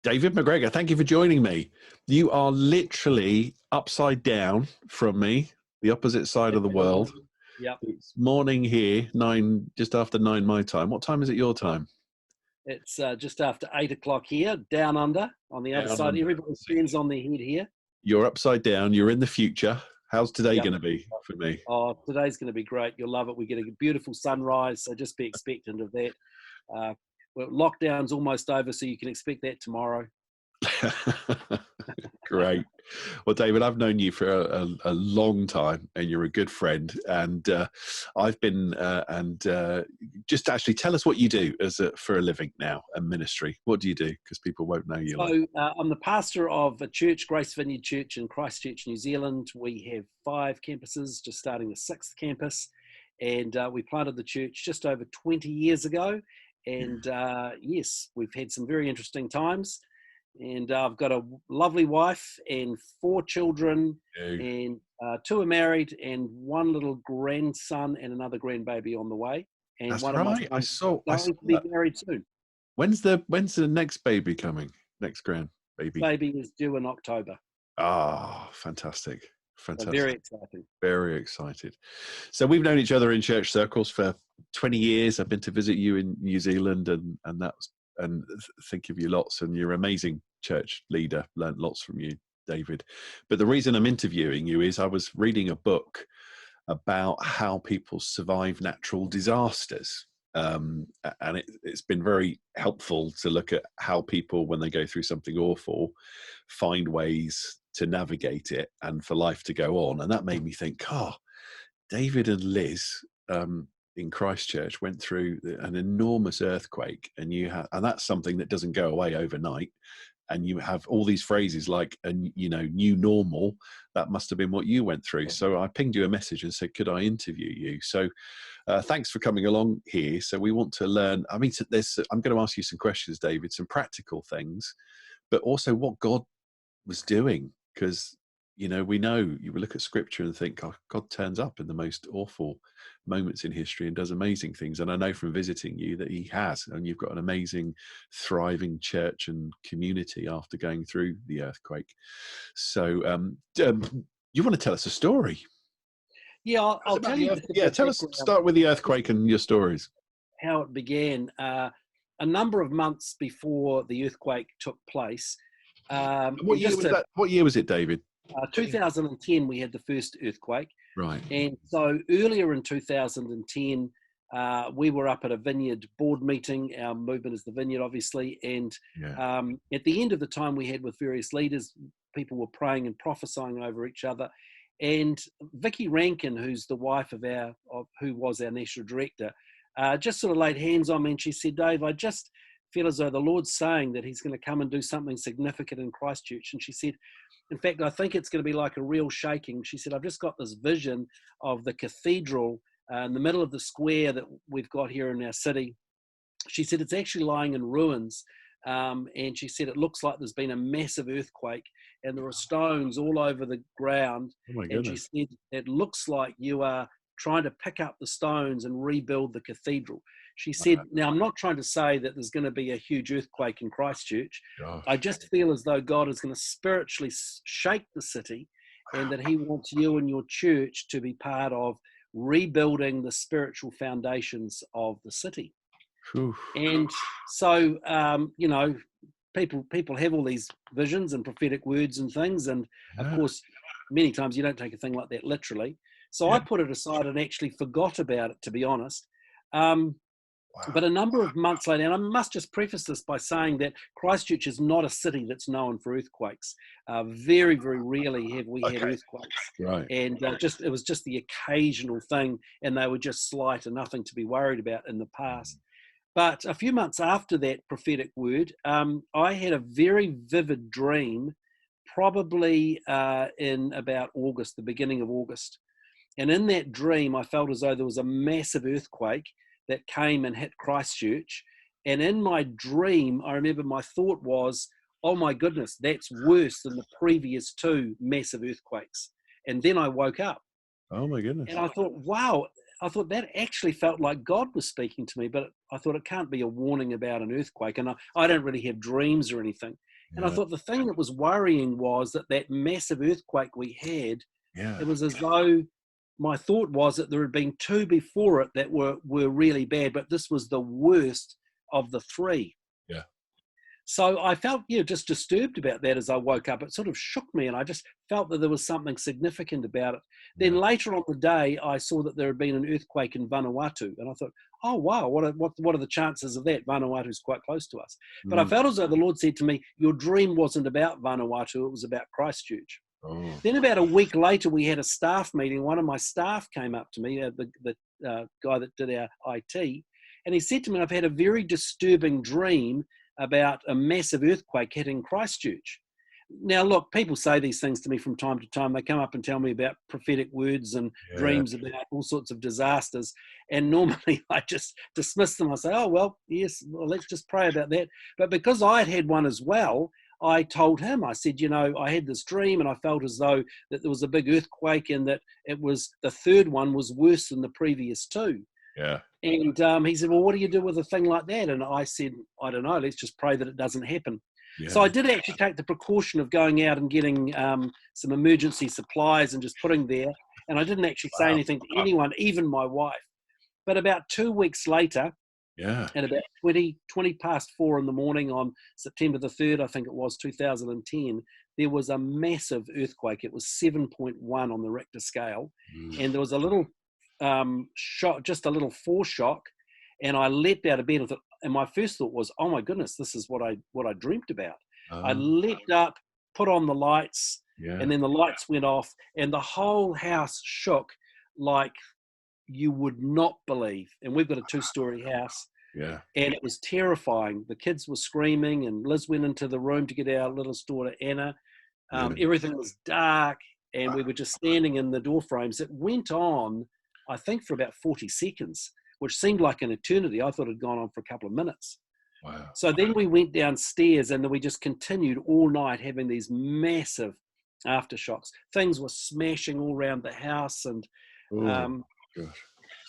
David MacGregor, thank you for joining me. You are literally upside down from me, the opposite side of the world. Yep. It's morning here, just after 9 my time. What time is it your time? It's just after 8 o'clock here, down under on the other Down side. under. Everybody stands on their head here. You're upside down. You're in the future. How's today Yep. going to be for me? Oh, today's going to be great. You'll love it. We get a beautiful sunrise, so just be expectant of that. Well, lockdown's almost over, so you can expect that tomorrow. Great. Well, David, I've known you for a long time, and you're a good friend. And I've been just actually tell us what you do for a living now and ministry. What do you do? Because people won't know you. So I'm the pastor of a church, Grace Vineyard Church in Christchurch, New Zealand. We have 5 campuses, just starting the 6th campus, and we planted the church just over 20 years ago. And yes, we've had some very interesting times. And I've got a lovely wife and 4 children, and 2 are married, and 1 little grandson and another grandbaby on the way. And That's one right. of my I saw to be that. married soon. When's the next baby coming? Next grandbaby? Baby is due in October. Ah, fantastic. Fantastic. So very exciting. Very excited. So we've known each other in church circles for 20 years. I've been to visit you in New Zealand, and think of you lots, and you're an amazing church leader. Learned lots from you, David. But the reason I'm interviewing you is I was reading a book about how people survive natural disasters. And it's been very helpful to look at how people, when they go through something awful, find ways to navigate it and for life to go on. And that made me think, David and Liz in Christchurch went through an enormous earthquake, and and that's something that doesn't go away overnight. And you have all these phrases like, new normal. That must have been what you went through. So I pinged you a message and said, could I interview you? So thanks for coming along here. So we want to learn. I mean, I'm going to ask you some questions, David, some practical things, but also what God was doing. Because, we know you look at scripture and think, God turns up in the most awful moments in history and does amazing things. And I know from visiting you that he has, and you've got an amazing, thriving church and community after going through the earthquake. So you want to tell us a story? Yeah, I'll tell you. Tell us, start with the earthquake and your stories. How it began. A number of months before the earthquake took place. What year was that? What year was it, David? 2010, we had the first earthquake. Right. And so earlier in 2010, we were up at a vineyard board meeting. Our movement is the vineyard, obviously. And at the end of the time we had with various leaders, people were praying and prophesying over each other. And Vicky Rankin, who's the wife who was our national director, just sort of laid hands on me, and she said, Dave, I just feel as though the Lord's saying that he's going to come and do something significant in Christchurch. And she said, in fact, I think it's going to be like a real shaking. She said, I've just got this vision of the cathedral in the middle of the square that we've got here in our city. She said, it's actually lying in ruins. And she said, it looks like there's been a massive earthquake and there are stones all over the ground. Oh my goodness. And she said, it looks like you are trying to pick up the stones and rebuild the cathedral. She said, now I'm not trying to say that there's going to be a huge earthquake in Christchurch. Gosh. I just feel as though God is going to spiritually shake the city, and that he wants you and your church to be part of rebuilding the spiritual foundations of the city. Whew. And so, people have all these visions and prophetic words and things. And of course, many times you don't take a thing like that literally. So I put it aside and actually forgot about it, to be honest. But a number of months later, and I must just preface this by saying that Christchurch is not a city that's known for earthquakes. Very, very rarely have we had earthquakes. Right. And it was just the occasional thing, and they were just slight and nothing to be worried about in the past. But a few months after that prophetic word, I had a very vivid dream, probably in about August, the beginning of August. And in that dream, I felt as though there was a massive earthquake that came and hit Christchurch. And in my dream, I remember my thought was, oh my goodness, that's worse than the previous 2 massive earthquakes. And then I woke up. Oh my goodness. And I thought, wow, I thought that actually felt like God was speaking to me, but I thought it can't be a warning about an earthquake. And I don't really have dreams or anything. And I thought the thing that was worrying was that massive earthquake we had, it was as though my thought was that there had been two before it that were really bad, but this was the worst of the three. Yeah. So I felt, just disturbed about that as I woke up. It sort of shook me, and I just felt that there was something significant about it. Then later on the day, I saw that there had been an earthquake in Vanuatu, and I thought, oh, wow, what are the chances of that? Vanuatu's quite close to us. But I felt as though the Lord said to me, your dream wasn't about Vanuatu, it was about Christchurch. Oh. Then about a week later, we had a staff meeting. One of my staff came up to me, the guy that did our IT, and he said to me, I've had a very disturbing dream about a massive earthquake hitting Christchurch. Now, look, people say these things to me from time to time. They come up and tell me about prophetic words and dreams about all sorts of disasters. And normally I just dismiss them. I say, oh, well, yes, well, let's just pray about that. But because I had one as well, I told him, I said, I had this dream and I felt as though that there was a big earthquake and that the third one was worse than the previous two. Yeah. And he said, well, what do you do with a thing like that? And I said, I don't know, let's just pray that it doesn't happen. Yeah. So I did actually take the precaution of going out and getting some emergency supplies and just putting there. And I didn't actually say anything to anyone, even my wife. But about 2 weeks later, at about 20 past 4 in the morning on September the 3rd, I think it was 2010, there was a massive earthquake. It was 7.1 on the Richter scale. And there was a little shock, just a little foreshock, and I leapt out of bed and my first thought was, oh my goodness, this is what I dreamt about. I leapt up, put on the lights, and then the lights went off, and the whole house shook like you would not believe. And we've got a 2-story house, and it was terrifying. The kids were screaming, and Liz went into the room to get our littlest daughter Anna. Everything was dark, and we were just standing in the door frames. It went on, I think, for about 40 seconds, which seemed like an eternity. I thought it had gone on for a couple of minutes. Wow. So then we went downstairs and then we just continued all night having these massive aftershocks. Things were smashing all around the house. And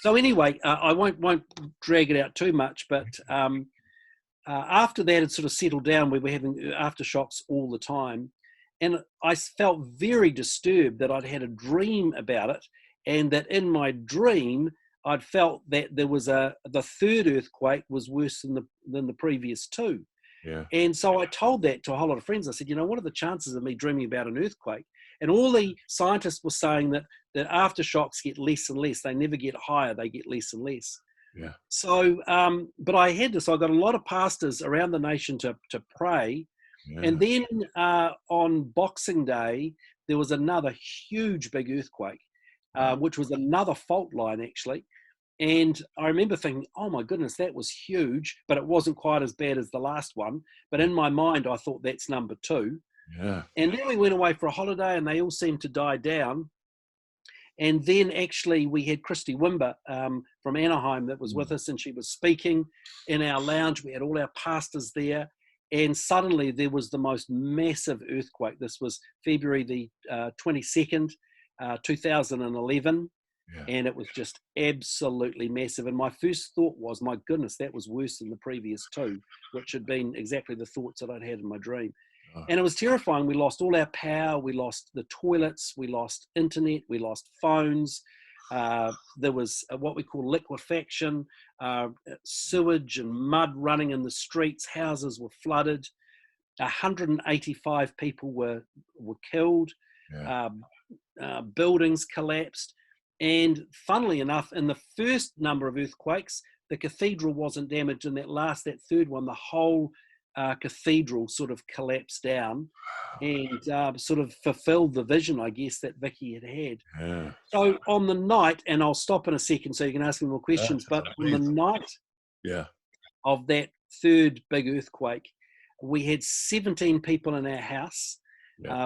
so anyway, I won't drag it out too much, but after that had sort of settled down, we were having aftershocks all the time. And I felt very disturbed that I'd had a dream about it, and that in my dream, I'd felt that there was the third earthquake was worse than the previous two. Yeah. And so I told that to a whole lot of friends. I said, what are the chances of me dreaming about an earthquake? And all the scientists were saying that aftershocks get less and less. They never get higher. They get less and less. Yeah. So, but I got a lot of pastors around the nation to pray. Yeah. And then on Boxing Day, there was another huge big earthquake. Which was another fault line, actually. And I remember thinking, oh my goodness, that was huge, but it wasn't quite as bad as the last one. But in my mind, I thought that's number 2. Yeah. And then we went away for a holiday and they all seemed to die down. And then actually we had Christy Wimber from Anaheim that was with us, and she was speaking in our lounge. We had all our pastors there. And suddenly there was the most massive earthquake. This was February the 22nd. 2011, and it was just absolutely massive. And my first thought was, my goodness, that was worse than the previous two, which had been exactly the thoughts that I'd had in my dream. And it was terrifying. We lost all our power, we lost the toilets, we lost internet, we lost phones. There was what we call liquefaction, sewage and mud running in the streets. Houses were flooded. 185 people were killed. Buildings collapsed, and funnily enough, in the first number of earthquakes, the cathedral wasn't damaged. In that third one, the whole cathedral sort of collapsed down, and sort of fulfilled the vision, I guess, that Vicky had had. Yeah. So on the night, and I'll stop in a second so you can ask me more questions, but on the night of that third big earthquake, we had 17 people in our house.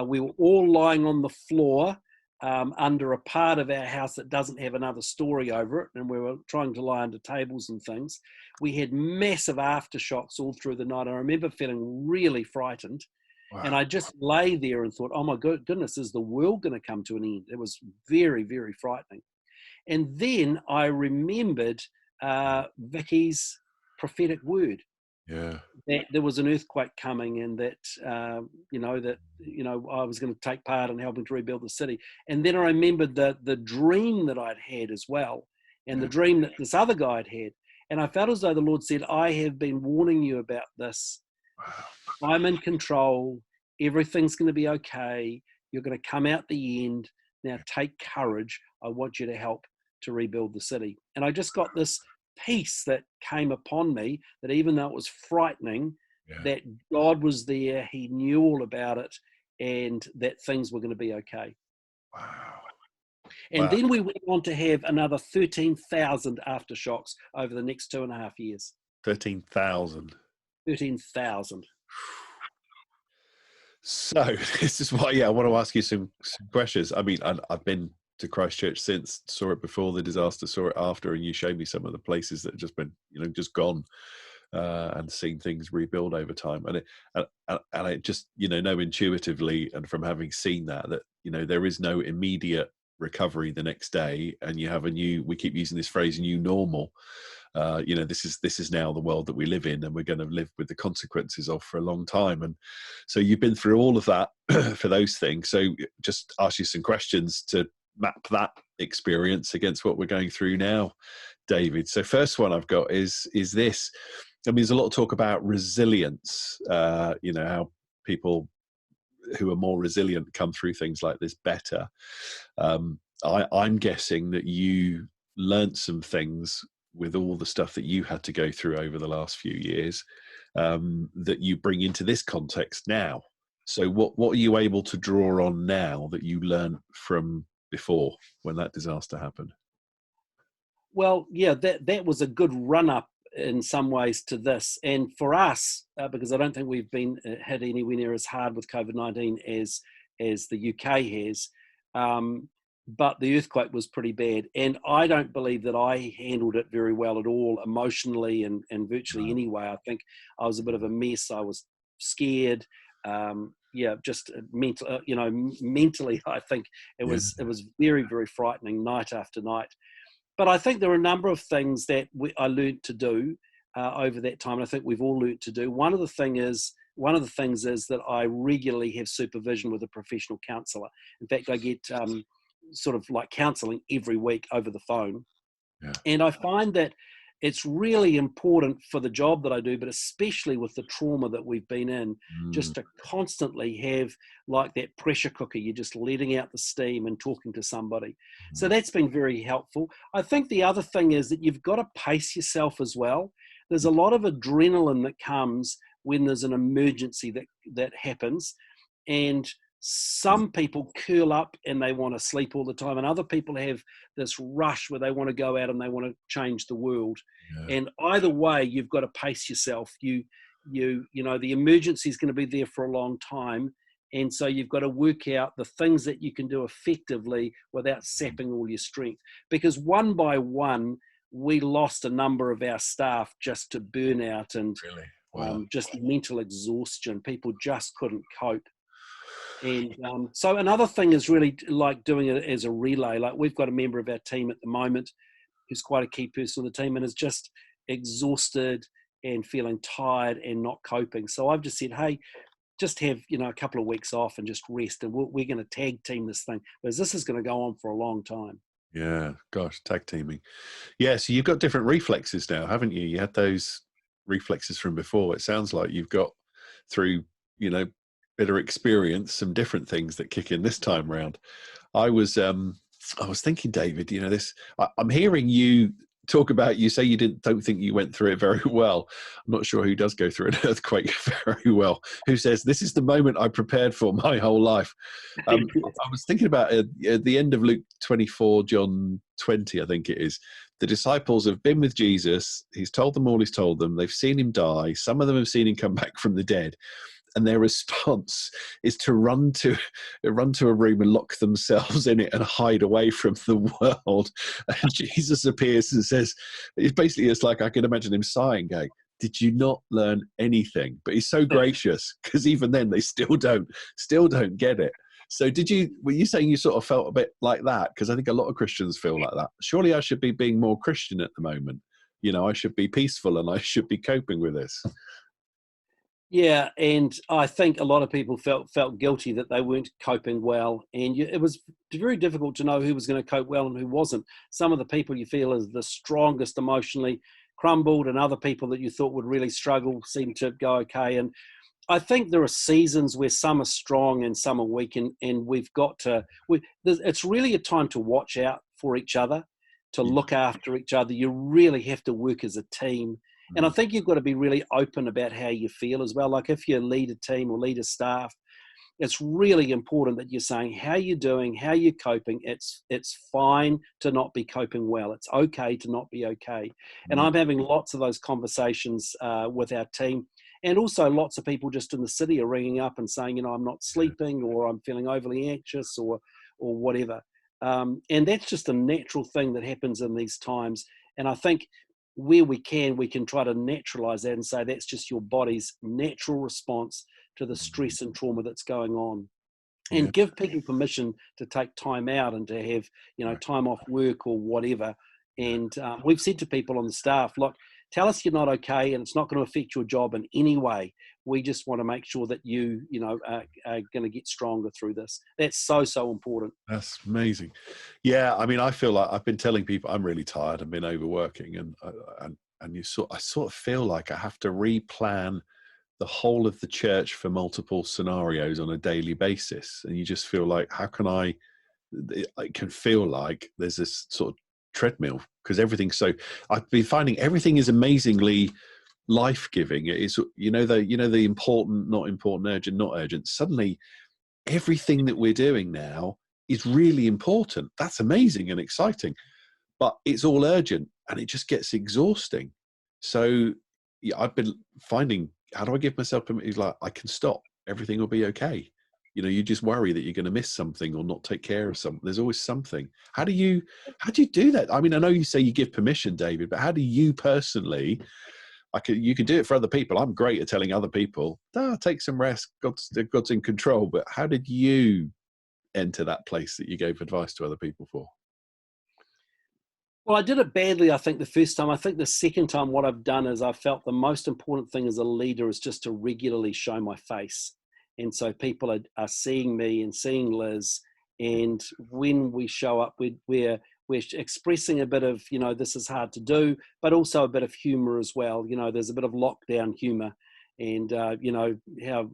We were all lying on the floor under a part of our house that doesn't have another story over it, and we were trying to lie under tables and things. We had massive aftershocks all through the night. I remember feeling really frightened. Wow. And I just lay there and thought, oh my goodness, is the world going to come to an end? It was very, very frightening. And then I remembered Vicky's prophetic word. Yeah. That there was an earthquake coming, and that I was going to take part in helping to rebuild the city. And then I remembered the dream that I'd had as well, and the dream that this other guy had had. And I felt as though the Lord said, I have been warning you about this. Wow. I'm in control. Everything's going to be okay. You're going to come out the end. Now take courage. I want you to help to rebuild the city. And I just got this peace that came upon me, that even though it was frightening, that God was there, he knew all about it, and that things were going to be okay. Wow. And then we went on to have another 13,000 aftershocks over the next 2.5 years. 13,000. 13,000. So this is why, I want to ask you some questions. I mean, I've been to Christchurch since, saw it before the disaster, saw it after, and you showed me some of the places that have just been, just gone, and seen things rebuild over time. And it just, know intuitively, and from having seen that there is no immediate recovery the next day, and you have we keep using this phrase, new normal. This is now the world that we live in, and we're going to live with the consequences of for a long time. And so you've been through all of that for those things. So just ask you some questions to map that experience against what we're going through now, David. So first one I've got is this. I mean, there's a lot of talk about resilience, how people who are more resilient come through things like this better. I'm guessing that you learnt some things with all the stuff that you had to go through over the last few years, that you bring into this context now. So what are you able to draw on now that you learned from before, when that disaster happened? Well, that was a good run-up in some ways to this. And for us, because I don't think we've been hit anywhere near as hard with COVID-19 as the UK has, but the earthquake was pretty bad. And I don't believe that I handled it very well at all, emotionally and virtually anyway. I think I was a bit of a mess. I was scared. Just mentally, I think it was very, very frightening night after night. But I think there are a number of things that I learned to do over that time, and I think we've all learned to do. One of the things is that I regularly have supervision with a professional counsellor. In fact, I get sort of like counselling every week over the phone. Yeah. And I find that it's really important for the job that I do, but especially with the trauma that we've been in, just to constantly have like that pressure cooker. You're just letting out the steam and talking to somebody. So that's been very helpful. I think the other thing is that you've got to pace yourself as well. There's a lot of adrenaline that comes when there's an emergency that happens. And some people curl up and they want to sleep all the time, and other people have this rush where they want to go out and they want to change the world. Yeah. And either way, you've got to pace yourself. The emergency is going to be there for a long time, and so you've got to work out the things that you can do effectively without sapping all your strength. Because one by one, we lost a number of our staff just to burnout and just mental exhaustion. People just couldn't cope. And so another thing is really like doing it as a relay. Like we've got a member of our team at the moment who's quite a key person on the team and is just exhausted and feeling tired and not coping. So I've just said, hey, just have a couple of weeks off and just rest, and we're going to tag team this thing, because this is going to go on for a long time. Yeah, gosh, tag teaming. Yeah, so you've got different reflexes now, haven't you? You had those reflexes from before. It sounds like you've got through, bitter experience, some different things that kick in this time round. I was thinking, David, I'm hearing you talk about, you say you don't think you went through it very well. I'm not sure who does go through an earthquake very well, who says this is the moment I prepared for my whole life. I was thinking about at the end of Luke 24, John 20, I think it is. The disciples have been with Jesus. He's told them all he's told them. They've seen him die. Some of them have seen him come back from the dead. And their response is to run to a room and lock themselves in it and hide away from the world. And Jesus appears and says, it's like, I can imagine him sighing, going, did you not learn anything? But he's so gracious, because even then they still don't get it. So were you saying you sort of felt a bit like that? Because I think a lot of Christians feel like that. Surely I should be being more Christian at the moment. I should be peaceful and I should be coping with this. Yeah, and I think a lot of people felt guilty that they weren't coping well, and it was very difficult to know who was going to cope well and who wasn't. Some of the people you feel is the strongest emotionally crumbled, and other people that you thought would really struggle seem to go okay. And I think there are seasons where some are strong and some are weak, and we've got to. It's really a time to watch out for each other, to look after each other. You really have to work as a team. And I think you've got to be really open about how you feel as well. Like if you lead a team or lead a staff, it's really important that you're saying how you're doing, how you're coping. It's fine to not be coping well. It's okay to not be okay. And I'm having lots of those conversations with our team. And also lots of people just in the city are ringing up and saying, I'm not sleeping, or I'm feeling overly anxious, or whatever. And that's just a natural thing that happens in these times. And I think where we can try to naturalize that and say that's just your body's natural response to the stress and trauma that's going on, and give people permission to take time out and to have time off work or whatever. And we've said to people on the staff, look, tell us you're not okay and it's not going to affect your job in any way. We just want to make sure that you are going to get stronger through this. That's so important. That's amazing. Yeah, I mean, I feel like I've been telling people I'm really tired. I've been overworking, and I sort of feel like I have to replan the whole of the church for multiple scenarios on a daily basis. And you just feel like, how can I can feel like there's this sort of treadmill, because I've been finding everything is amazingly life-giving. It is, the important, not important, urgent, not urgent. Suddenly everything that we're doing now is really important. That's amazing and exciting, but it's all urgent and it just gets exhausting. So I've been finding, how do I give myself permission? Like, I can stop, everything will be okay. You just worry that you're going to miss something or not take care of something. There's always something. How do you do that? I mean, I know you say you give permission, David, but how do you personally, you can do it for other people. I'm great at telling other people, take some rest. God's in control. But how did you enter that place that you gave advice to other people for? Well, I did it badly, I think, the first time. I think the second time what I've done is I felt the most important thing as a leader is just to regularly show my face. And so people are seeing me and seeing Liz. And when we show up, we're expressing a bit of, this is hard to do, but also a bit of humor as well. There's a bit of lockdown humor. And, how,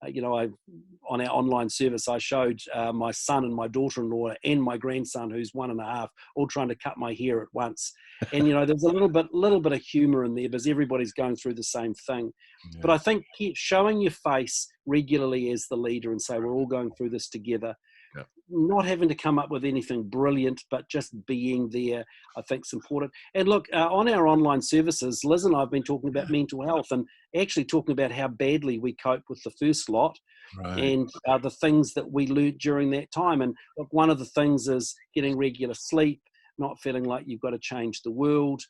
on our online service, I showed my son and my daughter-in-law and my grandson, who's 1.5, all trying to cut my hair at once. And, there's a little bit of humor in there because everybody's going through the same thing. Yeah. But I think showing your face regularly as the leader and say, we're all going through this together. Yeah. Not having to come up with anything brilliant, but just being there, I think is important. And look, on our online services, Liz and I have been talking about mental health and actually talking about how badly we coped with the first lot. Right. And the things that we learned during that time. And look, one of the things is getting regular sleep, not feeling like you've got to change the world,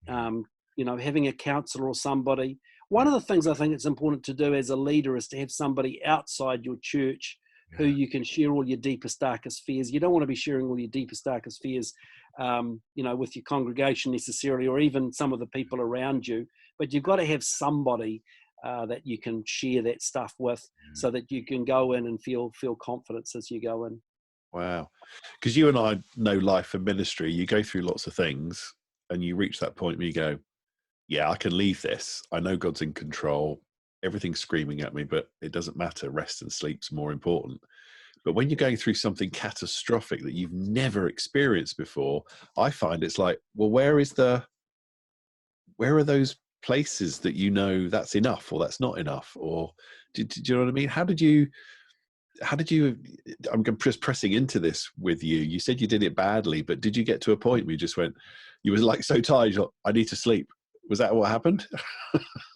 having a counselor or somebody. One of the things I think it's important to do as a leader is to have somebody outside your church who you can share all your deepest, darkest fears. You don't want to be sharing all your deepest, darkest fears, with your congregation necessarily, or even some of the people around you. But you've got to have somebody that you can share that stuff with, so that you can go in and feel confidence as you go in. Wow. Because you and I know life and ministry. You go through lots of things and you reach that point where you go, yeah, I can leave this. I know God's in control. Everything's screaming at me, but it doesn't matter. Rest and sleep's more important. But when you're going through something catastrophic that you've never experienced before, I find it's like, well, where are those places that that's enough or that's not enough? Or do you know what I mean? How did you, I'm just pressing into this with you. You said you did it badly, but did you get to a point where you were like so tired, you're like, I need to sleep? Was that what happened?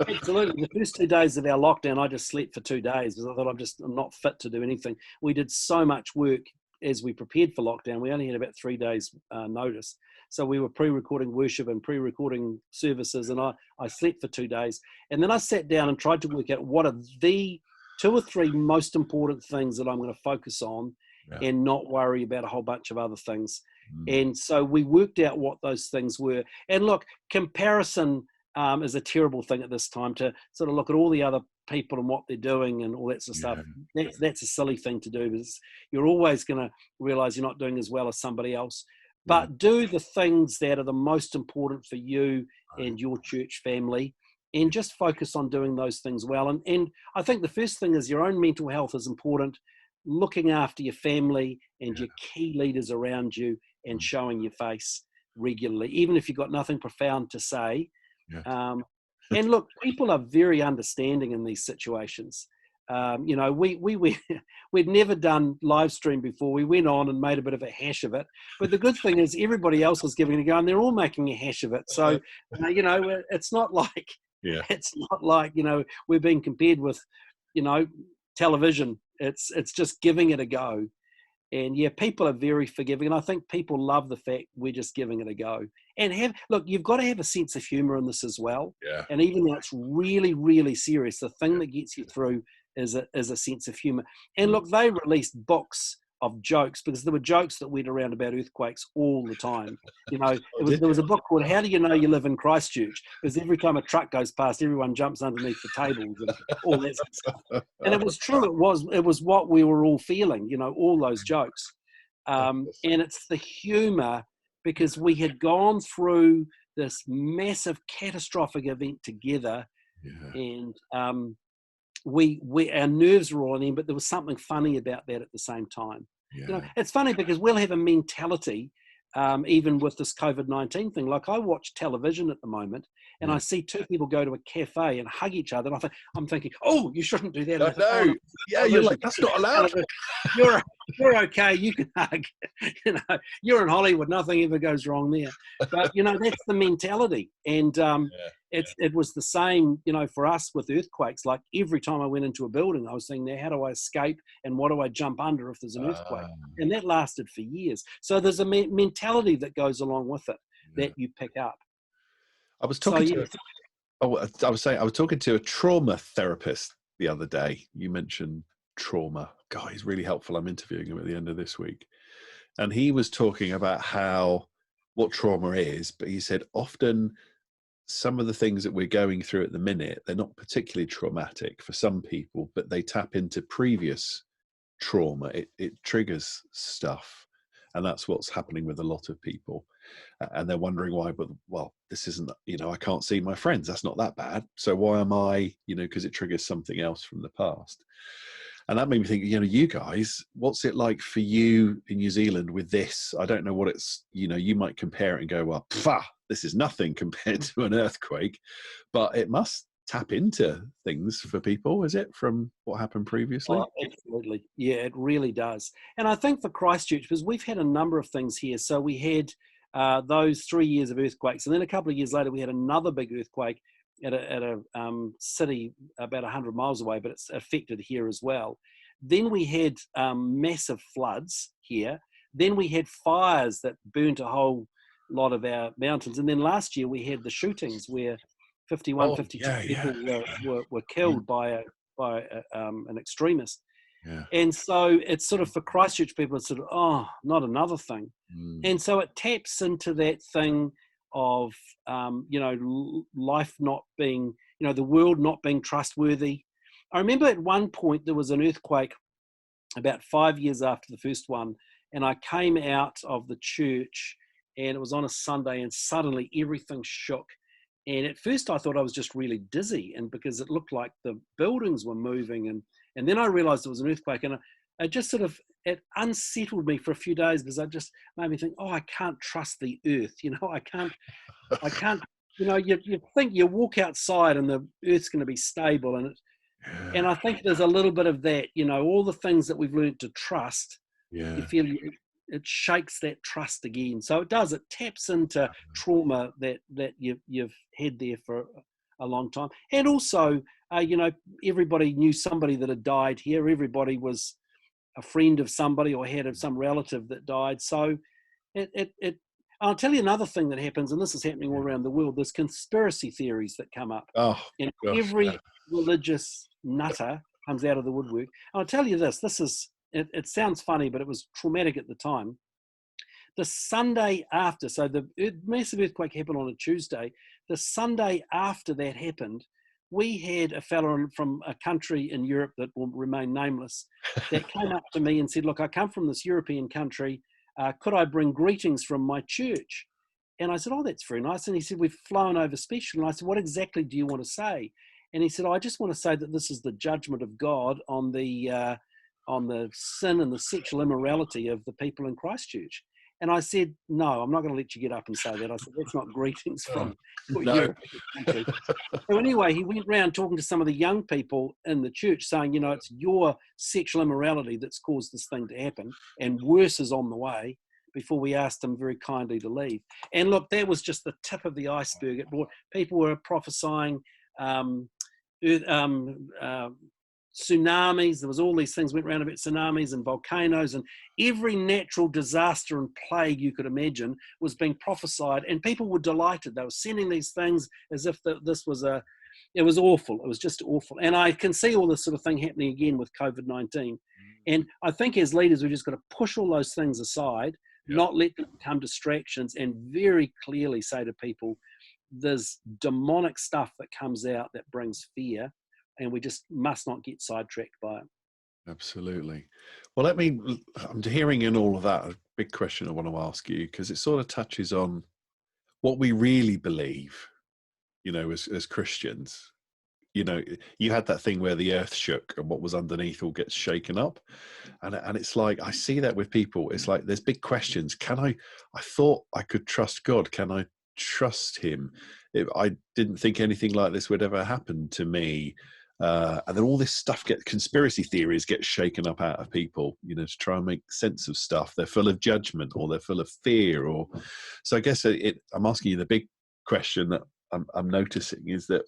Absolutely. The first 2 days of our lockdown, I just slept for 2 days because I thought I'm not fit to do anything. We did so much work as we prepared for lockdown. We only had about 3 days notice. So we were pre-recording worship and pre-recording services, and I slept for 2 days. And then I sat down and tried to work out what are the 2 or 3 most important things that I'm going to focus on and not worry about a whole bunch of other things. And so we worked out what those things were. And look, comparison is a terrible thing at this time, to sort of look at all the other people and what they're doing and all that sort of stuff. That's a silly thing to do, because you're always going to realize you're not doing as well as somebody else. But do the things that are the most important for you and your church family, and just focus on doing those things well. And I think the first thing is your own mental health is important, looking after your family and your key leaders around you, and showing your face regularly, even if you've got nothing profound to say. And look, people are very understanding in these situations. You know, we'd never done live stream before. We went on and made a bit of a hash of it. But the good thing is everybody else was giving it a go, and they're all making a hash of it. So, you know, it's not like, you know, we're being compared with, you know, television. It's just giving it a go. And people are very forgiving. And I think people love the fact we're just giving it a go. And look, you've got to have a sense of humor in this as well. And even though it's really, really serious, the thing that gets you through is a sense of humor. And look, they released books of jokes, because there were jokes that went around about earthquakes all the time. You know, there was a book called How Do You Know You Live in Christchurch? Because every time a truck goes past, everyone jumps underneath the tables and all that sort of stuff. And it was true. It was what we were all feeling, you know, all those jokes. And it's the humor, because we had gone through this massive catastrophic event together, and our nerves were all in, but there was something funny about that at the same time. You know, it's funny because we'll have a mentality, even with this COVID-19 thing. Like, I watch television at the moment, and I see 2 people go to a cafe and hug each other, and I'm thinking, oh, you shouldn't do that. No, you're like, that's not allowed. You're okay, you can hug. You know, you're in Hollywood, nothing ever goes wrong there. But, you know, that's the mentality. And it was the same, you know, for us with earthquakes. Like, every time I went into a building, I was thinking, now, how do I escape, and what do I jump under if there's an earthquake? And that lasted for years. So there's a mentality that goes along with it that you pick up. I was talking to a trauma therapist the other day. You mentioned trauma. God, he's really helpful. I'm interviewing him at the end of this week. And he was talking about what trauma is, but he said often some of the things that we're going through at the minute, they're not particularly traumatic for some people, but they tap into previous trauma. It triggers stuff. And that's what's happening with a lot of people. And they're wondering why, but, well, this isn't, you know, I can't see my friends. That's not that bad. So why am I, you know, because it triggers something else from the past. And that made me think, you know, you guys, what's it like for you in New Zealand with this? I don't know what it's, you know, you might compare it and go, well, this is nothing compared to an earthquake, but it must tap into things for people, is it, from what happened previously? Oh, absolutely. Yeah, it really does. And I think for Christchurch, because we've had a number of things here. So we had those 3 years of earthquakes, and then a couple of years later, we had another big earthquake at a city about 100 miles away, but it's affected here as well. Then we had massive floods here. Then we had fires that burnt a whole lot of our mountains. And then last year we had the shootings where 52 people were killed by an extremist. And so it's sort of, for Christchurch people, it's sort of, not another thing. And so it taps into that thing of, you know, life not being, you know, the world not being trustworthy. I remember at one point there was an earthquake about 5 years after the first one, and I came out of the church, and it was on a Sunday, and suddenly everything shook. And at first I thought I was just really dizzy, and because it looked like the buildings were moving, and then I realized it was an earthquake, and it just sort of, it unsettled me for a few days, because it just made me think, I can't trust the earth. You know, I can't, you know, you think you walk outside and the earth's going to be stable. And I think there's a little bit of that, you know, all the things that we've learned to trust, you feel it shakes that trust again. So it does, it taps into trauma that you've had there for a long time. And also, you know, everybody knew somebody that had died here. Everybody was a friend of somebody or had some relative that died. So I'll tell you another thing that happens, and this is happening all around the world. There's conspiracy theories that come up. And every religious nutter comes out of the woodwork. And I'll tell you this, it sounds funny, but it was traumatic at the time. The Sunday after, so the massive earthquake happened on a Tuesday. The Sunday after that happened, we had a fellow from a country in Europe that will remain nameless that came up to me and said, look, I come from this European country. Could I bring greetings from my church? And I said, oh, that's very nice. And he said, we've flown over special. And I said, what exactly do you want to say? And he said, I just want to say that this is the judgment of God on the sin and the sexual immorality of the people in Christchurch. And I said, no, I'm not going to let you get up and say that. I said, that's not greetings from No. European country. So anyway, he went around talking to some of the young people in the church saying, you know, it's your sexual immorality that's caused this thing to happen, and worse is on the way, before we asked him very kindly to leave. And look, that was just the tip of the iceberg. People were prophesying tsunamis. There was all these things went around about tsunamis and volcanoes, and every natural disaster and plague you could imagine was being prophesied, and people were delighted. They were sending these things as if this was it was awful. It was just awful. And I can see all this sort of thing happening again with COVID-19. And I think as leaders, we've just got to push all those things aside, not let them become distractions, and very clearly say to people, there's demonic stuff that comes out that brings fear, and we just must not get sidetracked by it. Absolutely. Well, I'm hearing in all of that a big question I want to ask you, because it sort of touches on what we really believe, you know, as Christians. You know, you had that thing where the earth shook and what was underneath all gets shaken up. And it's like, I see that with people. It's like, there's big questions. I thought I could trust God. Can I trust him? I didn't think anything like this would ever happen to me. And then all this stuff conspiracy theories get shaken up out of people, you know, to try and make sense of stuff. They're full of judgment, or they're full of fear. So I guess I'm asking you the big question that I'm noticing is that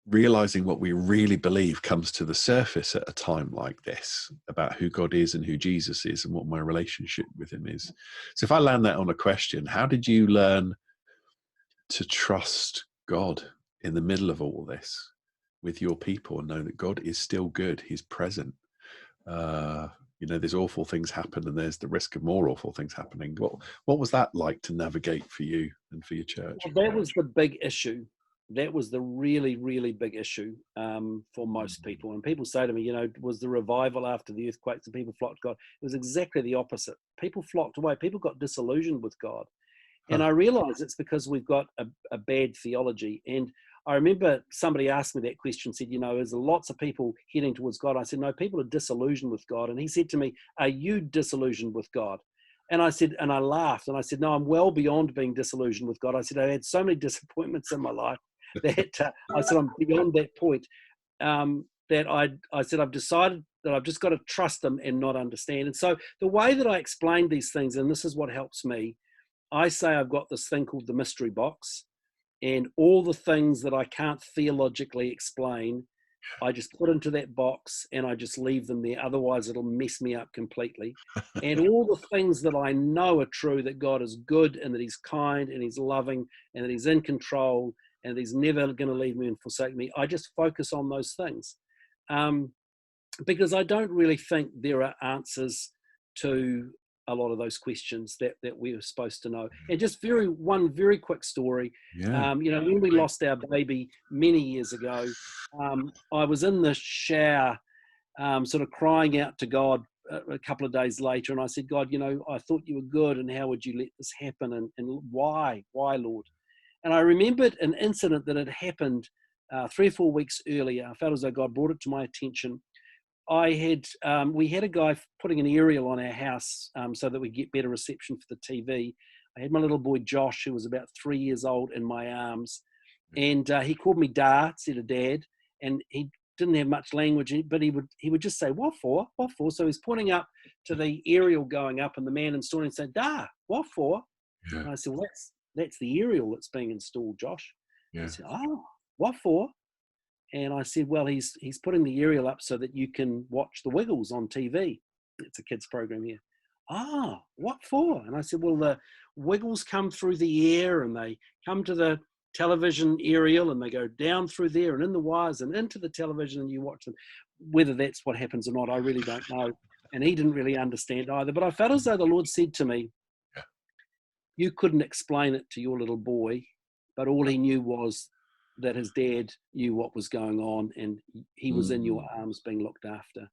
realizing what we really believe comes to the surface at a time like this about who God is and who Jesus is and what my relationship with him is. So if I land that on a question, how did you learn to trust God in the middle of all this with your people and know that God is still good? He's present. You know, there's awful things happen, and there's the risk of more awful things happening. What was that like to navigate for you and for your church? Well, that was the big issue. That was the really, really big issue for most people. And people say to me, you know, was the revival after the earthquakes and people flocked to God? It was exactly the opposite. People flocked away. People got disillusioned with God. And I realized it's because we've got a bad theology. And I remember somebody asked me that question, said, you know, is there lots of people heading towards God? I said, no, people are disillusioned with God. And he said to me, are you disillusioned with God? And I said, and I laughed, and I said, no, I'm well beyond being disillusioned with God. I said, I had so many disappointments in my life that I said, I'm beyond that point, that I said, I've decided that I've just got to trust him and not understand. And so the way that I explain these things, and this is what helps me, I say I've got this thing called the mystery box, and all the things that I can't theologically explain, I just put into that box and I just leave them there. Otherwise, it'll mess me up completely. And all the things that I know are true, that God is good and that he's kind and he's loving and that he's in control and he's never going to leave me and forsake me, I just focus on those things. Because I don't really think there are answers to a lot of those questions that we were supposed to know. And just one very quick story. You know, when we lost our baby many years ago, I was in the shower, sort of crying out to God a couple of days later. And I said, God, you know, I thought you were good, and how would you let this happen? And why, Lord? And I remembered an incident that had happened 3 or 4 weeks earlier. I felt as though God brought it to my attention. We had a guy putting an aerial on our house so that we get better reception for the TV. I had my little boy Josh, who was about 3 years old, in my arms, and he called me Da instead of Dad, and he didn't have much language, but he would just say, what for? So he's pointing up to the aerial going up, and the man installing said, Da, what for? Yeah. And I said, well, that's the aerial that's being installed, Josh. Yeah. I said, oh, what for? And I said, well, he's putting the aerial up so that you can watch the Wiggles on TV. It's a kids program here. Ah, what for? And I said, well, the Wiggles come through the air and they come to the television aerial, and they go down through there and in the wires and into the television, and you watch them. Whether that's what happens or not, I really don't know. And he didn't really understand either. But I felt as though the Lord said to me, you couldn't explain it to your little boy, but all he knew was that his dad knew what was going on, and he was in your arms being looked after.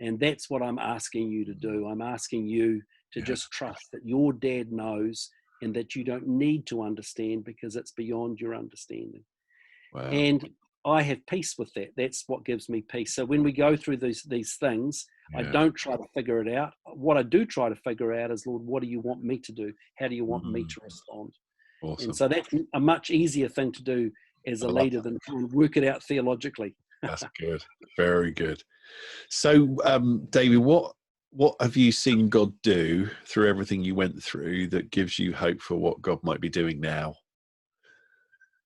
And that's what I'm asking you to do. I'm asking you to just trust that your dad knows, and that you don't need to understand because it's beyond your understanding. Wow. And I have peace with that. That's what gives me peace. So when we go through these things, I don't try to figure it out. What I do try to figure out is, Lord, what do you want me to do? How do you want me to respond? Awesome. And so that's a much easier thing to do as a leader than try and work it out theologically. That's good. Very good. So, David, what have you seen God do through everything you went through that gives you hope for what God might be doing now?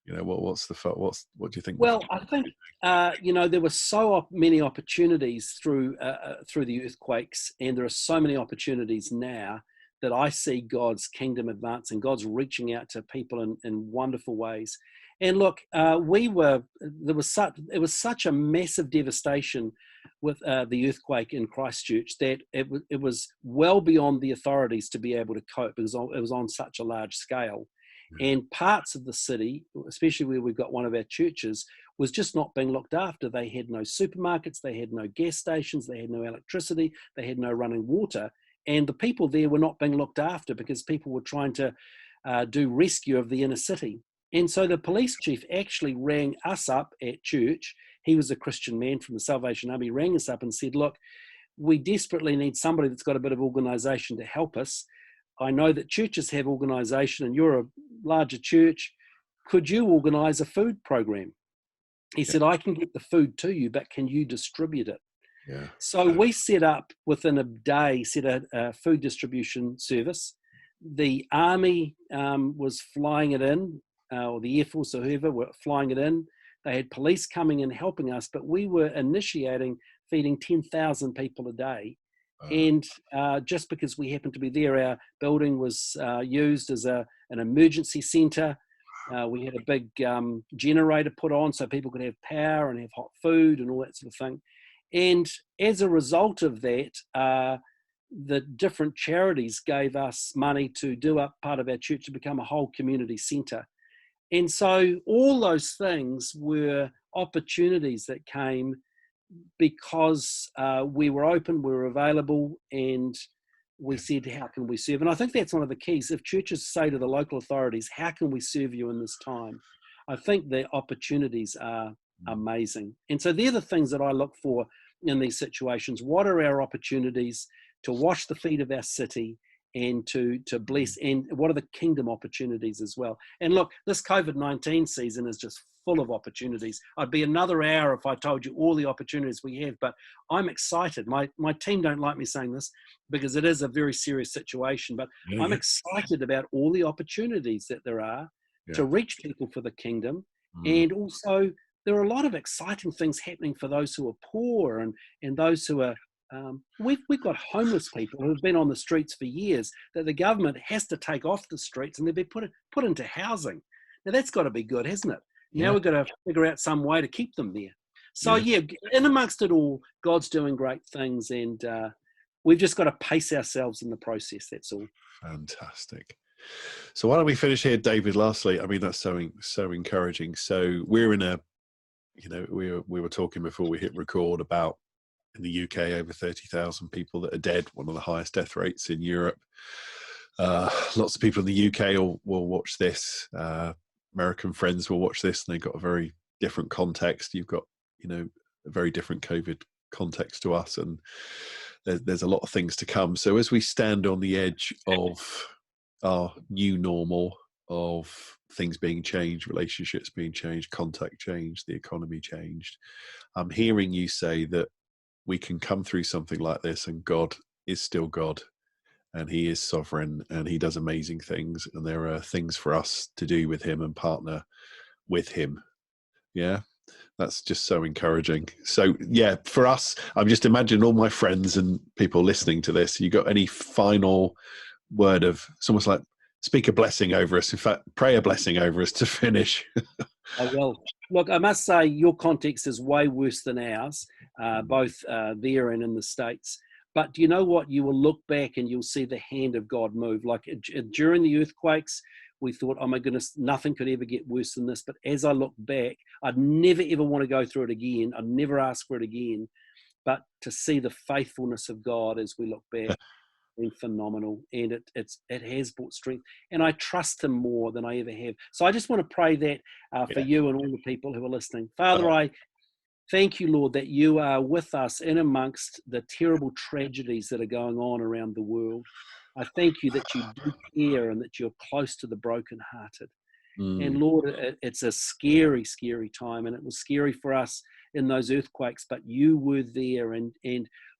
You know, what do you think? Well, I think there were so many opportunities through the earthquakes, and there are so many opportunities now that I see God's kingdom advancing. God's reaching out to people in wonderful ways. And look, it was such a massive devastation with the earthquake in Christchurch that it was well beyond the authorities to be able to cope, because it was on such a large scale. And parts of the city, especially where we've got one of our churches, was just not being looked after. They had no supermarkets, they had no gas stations, they had no electricity, they had no running water. And the people there were not being looked after because people were trying to do rescue of the inner city. And so the police chief actually rang us up at church. He was a Christian man from the Salvation Army. He rang us up and said, look, we desperately need somebody that's got a bit of organisation to help us. I know that churches have organisation, and you're a larger church. Could you organise a food program? He said, I can get the food to you, but can you distribute it? Yeah. So we set up, within a day, a food distribution service. The Army was flying it in, or the Air Force or whoever were flying it in. They had police coming and helping us, but we were initiating feeding 10,000 people a day. And just because we happened to be there, our building was used as an emergency centre. We had a big generator put on so people could have power and have hot food and all that sort of thing. And as a result of that, the different charities gave us money to do up part of our church to become a whole community centre. And so all those things were opportunities that came because we were open, we were available, and we said, how can we serve? And I think that's one of the keys. If churches say to the local authorities, how can we serve you in this time? I think the opportunities are amazing. And so they're the things that I look for in these situations. What are our opportunities to wash the feet of our city and to bless? And what are the kingdom opportunities as well? And look, this COVID-19 season is just full of opportunities. I'd be another hour if I told you all the opportunities we have, but I'm excited. My team don't like me saying this because it is a very serious situation, but I'm excited about all the opportunities that there are to reach people for the kingdom. And also there are a lot of exciting things happening for those who are poor and those who are we've got homeless people who have been on the streets for years that the government has to take off the streets and they've been put into housing. Now that's got to be good, hasn't it? Now we've got to figure out some way to keep them there. So in amongst it all, God's doing great things, and we've just got to pace ourselves in the process. That's all. Fantastic. So why don't we finish here, David? Lastly, I mean, that's so encouraging. So we're in a, we were talking before we hit record about, in the UK, over 30,000 people that are dead, one of the highest death rates in Europe. Lots of people in the UK will watch this. American friends will watch this, and they've got a very different context. You've got, a very different COVID context to us, and there's a lot of things to come. So as we stand on the edge of our new normal, of things being changed, relationships being changed, contact changed, the economy changed, I'm hearing you say that we can come through something like this, and God is still God, and he is sovereign, and he does amazing things, and there are things for us to do with him and partner with him. Yeah, that's just so encouraging. So for us, I'm just imagining all my friends and people listening to this. You got any final word of, it's almost like speak a blessing over us. In fact, pray a blessing over us to finish. Oh, well, look, I must say your context is way worse than ours, both there and in the States. But do you know what? You will look back and you'll see the hand of God move. Like during the earthquakes, we thought, oh my goodness, nothing could ever get worse than this. But as I look back, I'd never ever want to go through it again. I'd never ask for it again. But to see the faithfulness of God as we look back, been phenomenal, and it has brought strength, and I trust him more than I ever have. So I just want to pray that for you and all the people who are listening. Father, I thank you, Lord, that you are with us in amongst the terrible tragedies that are going on around the world. I thank you that you do care and that you're close to the brokenhearted. And Lord, it's a scary, scary time, and it was scary for us in those earthquakes, but you were there. And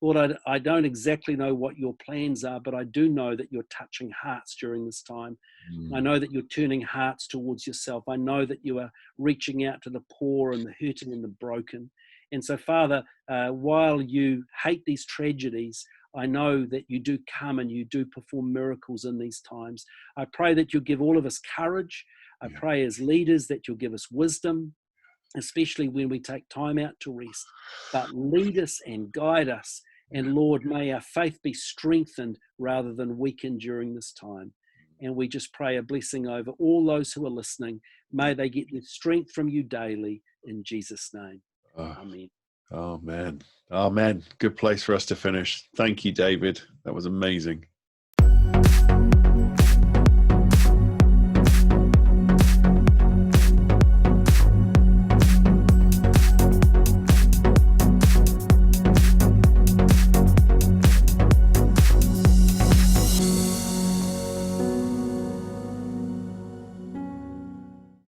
Lord, I don't exactly know what your plans are, but I do know that you're touching hearts during this time. I know that you're turning hearts towards yourself. I know that you are reaching out to the poor and the hurting and the broken. And so, Father, while you hate these tragedies, I know that you do come and you do perform miracles in these times. I pray that you'll give all of us courage. I pray as leaders that you'll give us wisdom, especially when we take time out to rest. But lead us and guide us. And Lord, may our faith be strengthened rather than weakened during this time. And we just pray a blessing over all those who are listening. May they get their strength from you daily in Jesus' name. Amen. Amen. Amen. Good place for us to finish. Thank you, David. That was amazing.